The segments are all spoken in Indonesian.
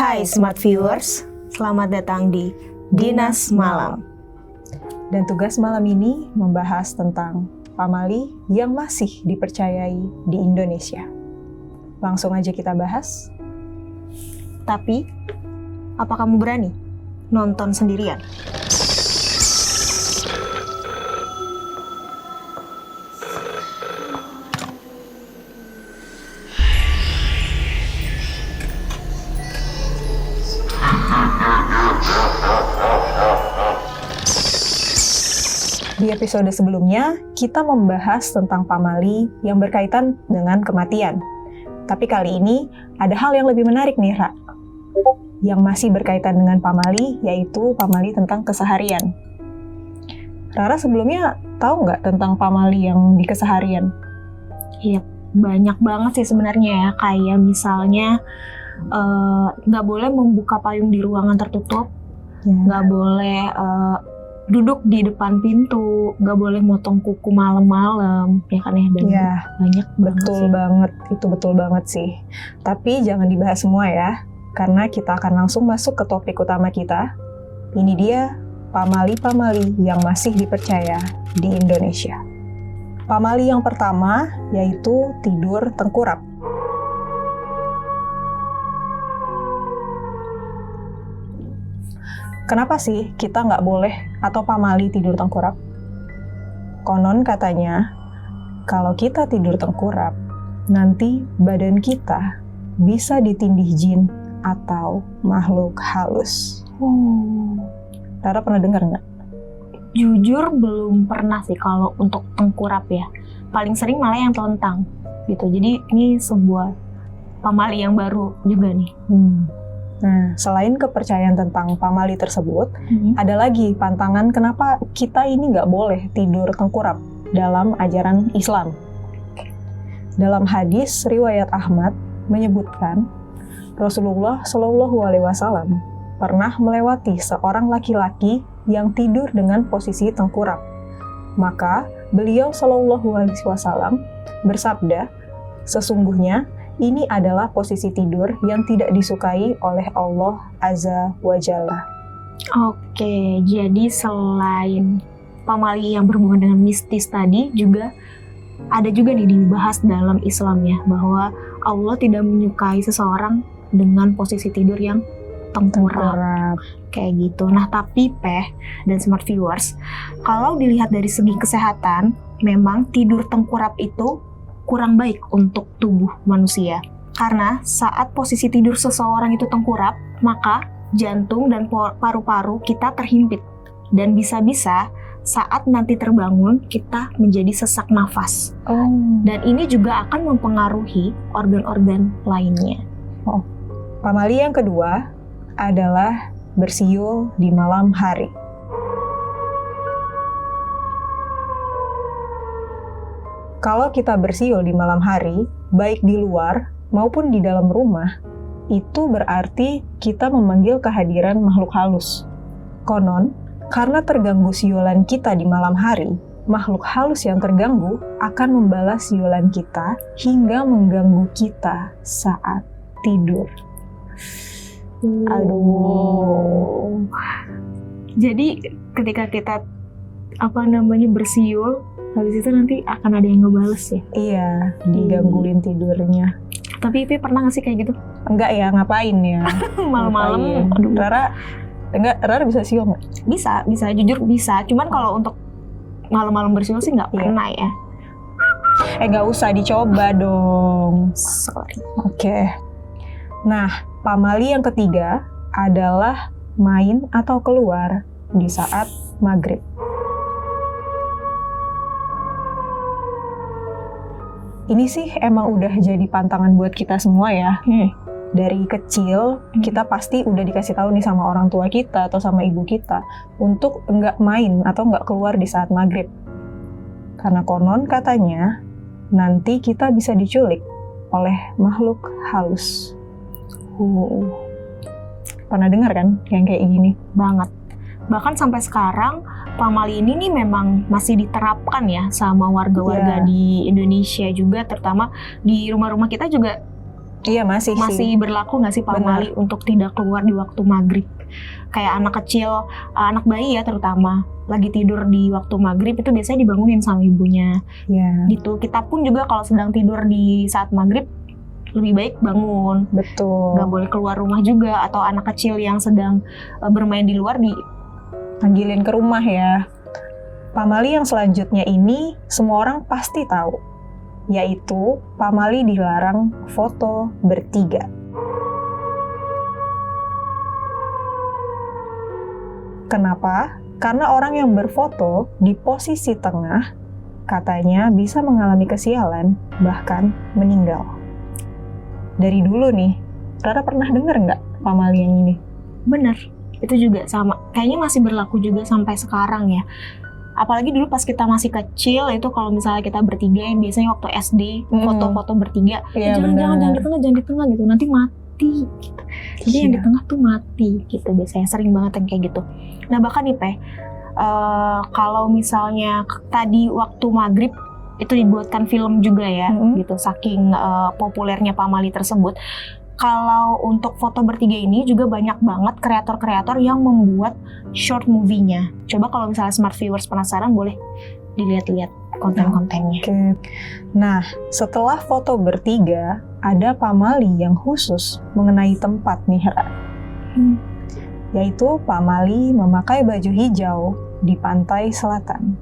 Hai Smart Viewers, selamat datang di Dinas Malam. Dan tugas malam ini membahas tentang pamali yang masih dipercayai di Indonesia. Langsung aja kita bahas. Tapi, apa kamu berani nonton sendirian? Di episode sebelumnya, kita membahas tentang pamali yang berkaitan dengan kematian. Tapi kali ini, ada hal yang lebih menarik nih, Ra. Yang masih berkaitan dengan pamali, yaitu pamali tentang keseharian. Rara sebelumnya tahu nggak tentang pamali yang di keseharian? Iya, banyak banget sih sebenarnya ya. Kayak misalnya, nggak boleh membuka payung di ruangan tertutup, nggak boleh duduk di depan pintu, nggak boleh motong kuku malam-malam, ya kan ya? Dan banyak banget, itu betul banget sih. Tapi jangan dibahas semua ya, karena kita akan langsung masuk ke topik utama kita. Ini dia pamali-pamali yang masih dipercaya di Indonesia. Pamali yang pertama yaitu tidur tengkurap. Kenapa sih kita nggak boleh atau pamali tidur tengkurap? Konon katanya, kalau kita tidur tengkurap, nanti badan kita bisa ditindih jin atau makhluk halus. Rara pernah dengar nggak? Jujur belum pernah sih kalau untuk tengkurap ya. Paling sering malah yang telentang gitu. Jadi ini sebuah pamali yang baru juga nih. Nah, selain kepercayaan tentang pamali tersebut, ada lagi pantangan kenapa kita ini nggak boleh tidur tengkurap dalam ajaran Islam. Dalam hadis riwayat Ahmad menyebutkan, Rasulullah Shallallahu Alaihi Wasallam pernah melewati seorang laki-laki yang tidur dengan posisi tengkurap. Maka beliau Shallallahu Alaihi Wasallam bersabda, sesungguhnya ini adalah posisi tidur yang tidak disukai oleh Allah Azza wa Jalla. Oke, jadi selain pamali yang berhubungan dengan mistis tadi, juga ada juga nih dibahas dalam Islam ya, bahwa Allah tidak menyukai seseorang dengan posisi tidur yang tengkurap. Kayak gitu. Nah, tapi Peh dan Smart Viewers, kalau dilihat dari segi kesehatan, memang tidur tengkurap itu kurang baik untuk tubuh manusia. Karena saat posisi tidur seseorang itu tengkurap, maka jantung dan paru-paru kita terhimpit. Dan bisa-bisa saat nanti terbangun, kita menjadi sesak nafas. Dan ini juga akan mempengaruhi organ-organ lainnya. Pamali yang kedua adalah bersiul di malam hari. Kalau kita bersiul di malam hari, baik di luar maupun di dalam rumah, itu berarti kita memanggil kehadiran makhluk halus. Konon, karena terganggu siulan kita di malam hari, makhluk halus yang terganggu akan membalas siulan kita hingga mengganggu kita saat tidur. Aduh. Jadi ketika kita bersiul, habis itu nanti akan ada yang ngebales ya? Iya, digangguin tidurnya. Tapi Ipi pernah nggak sih kayak gitu? Enggak ya, ngapain ya? Malam-malam. Aduh. Rara bisa siul nggak? Bisa, jujur bisa. Cuman kalau untuk malam-malam bersiul sih nggak pernah ya. Nggak usah dicoba dong. Sorry. Oke. Nah, pamali yang ketiga adalah main atau keluar di saat maghrib. Ini sih emang udah jadi pantangan buat kita semua ya. Dari kecil, kita pasti udah dikasih tahu nih sama orang tua kita atau sama ibu kita untuk nggak main atau nggak keluar di saat maghrib. Karena konon katanya, nanti kita bisa diculik oleh makhluk halus. Pernah dengar kan yang kayak gini? Banget. Bahkan sampai sekarang, pamali ini nih memang masih diterapkan ya sama warga-warga di Indonesia juga, terutama di rumah-rumah kita juga Iya masih Masih berlaku nggak sih pamali untuk tidak keluar di waktu maghrib? Kayak anak kecil, anak bayi ya terutama, lagi tidur di waktu maghrib itu biasanya dibangunin sama ibunya. Ya, Gitu. Kita pun juga kalau sedang tidur di saat maghrib lebih baik bangun. betul. Nggak boleh keluar rumah juga, atau anak kecil yang sedang bermain di luar Panggilin ke rumah ya. Pamali yang selanjutnya ini semua orang pasti tahu, yaitu pamali dilarang foto bertiga. Kenapa? Karena orang yang berfoto di posisi tengah katanya bisa mengalami kesialan, bahkan meninggal. Dari dulu nih, Rara pernah dengar nggak pamali yang ini? bener. Itu juga sama. Kayaknya masih berlaku juga sampai sekarang ya. Apalagi dulu pas kita masih kecil itu kalau misalnya kita bertiga, yang biasanya waktu SD foto-foto bertiga, Iya, jangan benar. jangan di tengah gitu, nanti mati gitu. Jadi yang di Iya. tengah tuh mati gitu, biasanya sering banget yang kayak gitu. Nah bahkan nih kalau misalnya tadi waktu maghrib itu dibuatkan film juga ya, gitu, saking populernya pamali tersebut. Kalau untuk foto bertiga ini juga banyak banget kreator-kreator yang membuat short movie-nya. Coba kalau misalnya smart viewers penasaran, boleh dilihat-lihat konten-kontennya. Oke. Nah, setelah foto bertiga, ada pamali yang khusus mengenai tempat nih, Ra. Yaitu pamali memakai baju hijau di pantai selatan.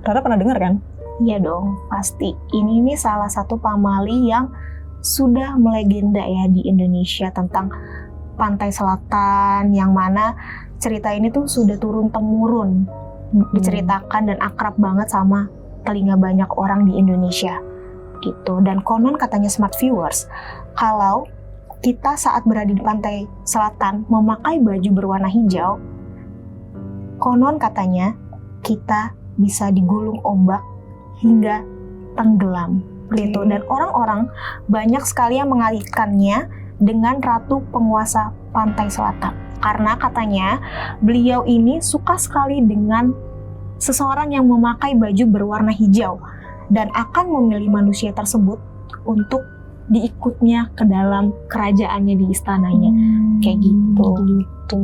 Rara pernah dengar kan? Iya dong, pasti. Ini nih salah satu pamali yang sudah melegenda ya di Indonesia tentang pantai selatan, yang mana cerita ini tuh sudah turun-temurun diceritakan dan akrab banget sama telinga banyak orang di Indonesia gitu. Dan konon katanya smart viewers, kalau kita saat berada di pantai selatan memakai baju berwarna hijau, konon katanya kita bisa digulung ombak hingga tenggelam gitu. Dan orang-orang banyak sekali yang mengaitkannya dengan ratu penguasa pantai selatan, karena katanya beliau ini suka sekali dengan seseorang yang memakai baju berwarna hijau dan akan memilih manusia tersebut untuk diikutnya ke dalam kerajaannya di istananya. Kayak gitu. Gitu.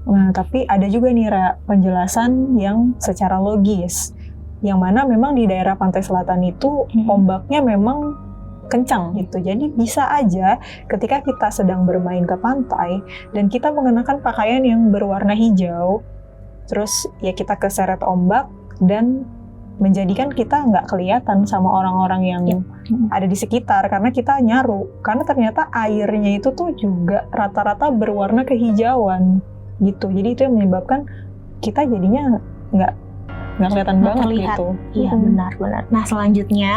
Nah, tapi ada juga nih, Ra, penjelasan yang secara logis. Yang mana memang di daerah pantai selatan itu ombaknya memang kencang gitu. Jadi bisa aja ketika kita sedang bermain ke pantai dan kita mengenakan pakaian yang berwarna hijau, terus ya kita keseret ombak dan menjadikan kita nggak kelihatan sama orang-orang yang ada di sekitar karena kita nyaru. Karena ternyata airnya itu tuh juga rata-rata berwarna kehijauan gitu. Jadi itu yang menyebabkan kita jadinya nggak kelihatan banget terlihat gitu. Iya, benar-benar. Nah, selanjutnya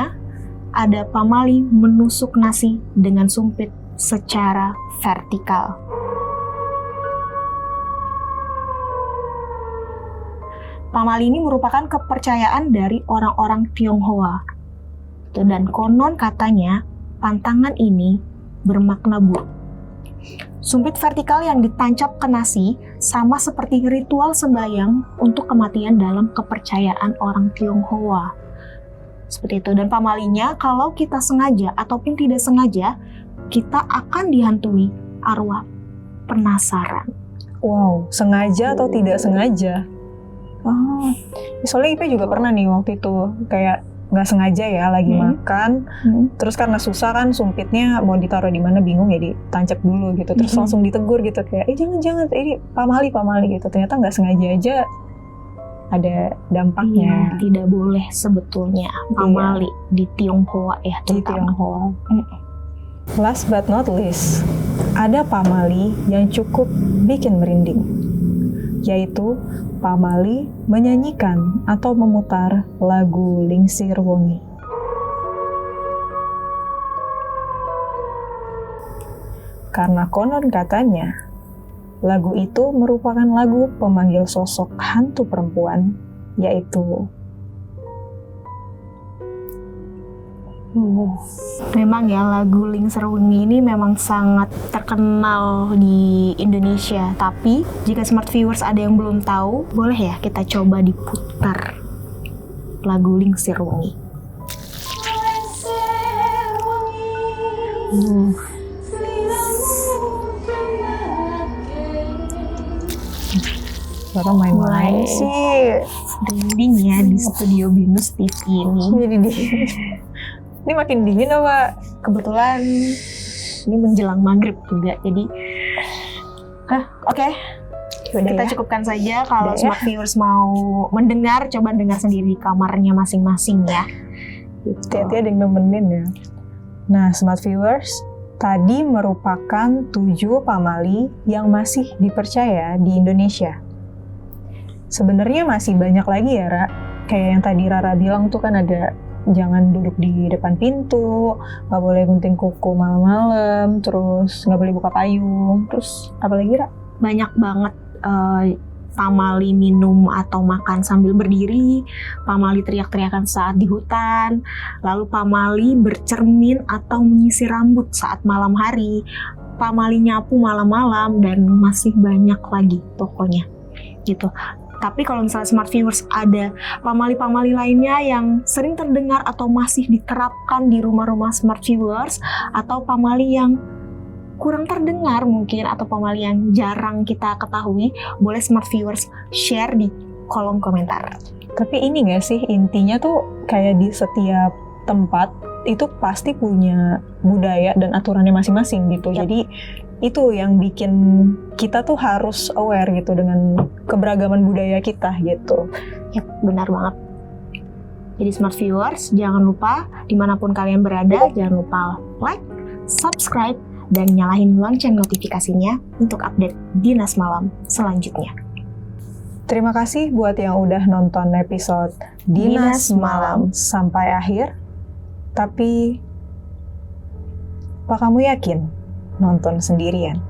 ada pamali menusuk nasi dengan sumpit secara vertikal. Pamali ini merupakan kepercayaan dari orang-orang Tionghoa. Dan konon katanya pantangan ini bermakna buruk. Sumpit vertikal yang ditancap ke nasi sama seperti ritual sembahyang untuk kematian dalam kepercayaan orang Tionghoa. Seperti itu. Dan pamalinya kalau kita sengaja ataupun tidak sengaja, kita akan dihantui arwah penasaran. Wow, sengaja atau tidak sengaja? Oh, soalnya Ipe juga pernah nih waktu itu kayak nggak sengaja ya lagi makan, terus karena susah kan sumpitnya mau ditaruh di mana bingung ya ditancap dulu gitu, terus langsung ditegur gitu kayak jangan ini pamali gitu, ternyata nggak sengaja aja ada dampaknya. Iya, tidak boleh sebetulnya pamali di Tionghoa ya, Di Tionghoa. Last but not least, ada pamali yang cukup bikin merinding, yaitu pamali menyanyikan atau memutar lagu Lingsir Wongi. Karena konon katanya, lagu itu merupakan lagu pemanggil sosok hantu perempuan, yaitu memang ya lagu Lingsir Wengi ini memang sangat terkenal di Indonesia. Tapi jika smart viewers ada yang belum tahu, boleh ya kita coba diputar. lagu Lingsir Wengi. Baru main-main Mulai. sih. Dinding ya di studio Binus TV ini. Jadi dingin. Ini makin dingin apa? Kebetulan ini menjelang maghrib juga, jadi oke. Udah Kita ya? cukupkan saja. Kalau Udah ya? smart viewers mau mendengar, coba dengar sendiri di kamarnya masing-masing ya. Gitu. Hati-hati ada yang nemenin ya. Nah, smart viewers, tadi merupakan 7 pamali yang masih dipercaya di Indonesia. Sebenarnya masih banyak lagi ya, Ra. Kayak yang tadi Rara bilang tuh kan ada jangan duduk di depan pintu, nggak boleh gunting kuku malam-malam, terus nggak boleh buka payung, terus apa lagi, Ra? Banyak banget pamali minum atau makan sambil berdiri, pamali teriak-teriakan saat di hutan, lalu pamali bercermin atau menyisir rambut saat malam hari, pamali nyapu malam-malam, dan masih banyak lagi pokoknya gitu. Tapi kalau misalnya smart viewers ada pamali-pamali lainnya yang sering terdengar atau masih diterapkan di rumah-rumah smart viewers, atau pamali yang kurang terdengar mungkin, atau pamali yang jarang kita ketahui, boleh smart viewers share di kolom komentar. Tapi ini nggak sih, intinya tuh kayak di setiap tempat itu pasti punya budaya dan aturannya masing-masing gitu. Yap. Jadi itu yang bikin kita tuh harus aware gitu dengan keberagaman budaya kita gitu. Yap, benar banget. Jadi smart viewers, jangan lupa dimanapun kalian berada, jangan lupa like, subscribe, dan nyalain lonceng notifikasinya untuk update Dinas Malam selanjutnya. Terima kasih buat yang udah nonton episode Dinas Dinas Malam sampai akhir. Tapi, apa kamu yakin nonton sendirian?